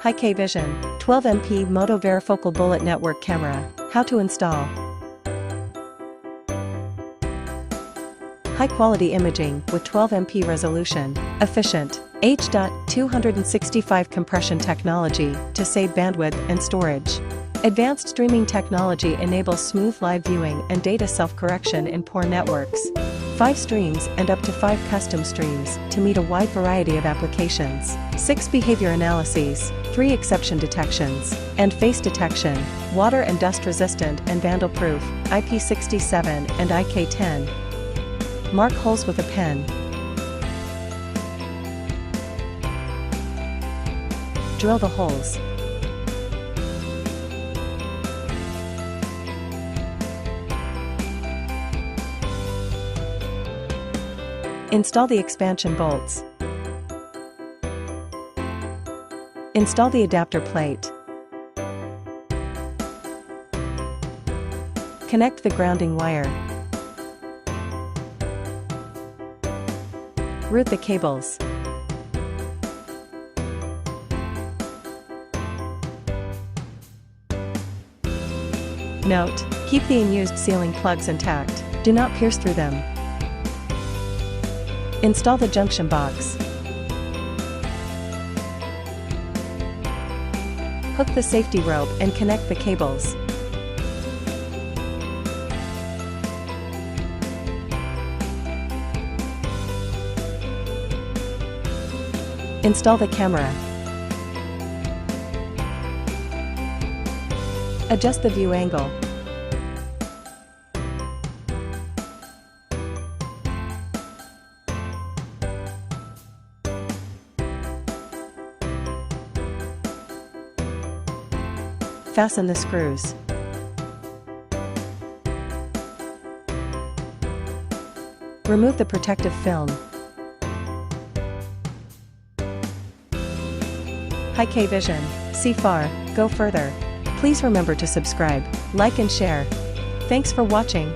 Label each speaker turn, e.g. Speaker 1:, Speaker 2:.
Speaker 1: Hikvision 12MP Moto Varifocal Bullet Network Camera. How to install. High-quality imaging with 12MP resolution, efficient H.265 compression technology to save bandwidth and storage. Advanced streaming technology enables smooth live viewing and data self-correction in poor networks. 5 streams and up to 5 custom streams to meet a wide variety of applications. 6 behavior analyses, 3 exception detections, and face detection, water and dust resistant and vandal proof, IP67 and IK10. Mark holes with a pen. Drill the holes. Install the expansion bolts. Install the adapter plate. Connect the grounding wire. Route the cables. Note: keep the unused ceiling plugs intact, do not pierce through them. Install the junction box. Hook the safety rope and connect the cables. Install the camera. Adjust the view angle. Fasten the screws. Remove the protective film. Hikvision, see far, go further. Please remember to subscribe, like and share. Thanks for watching.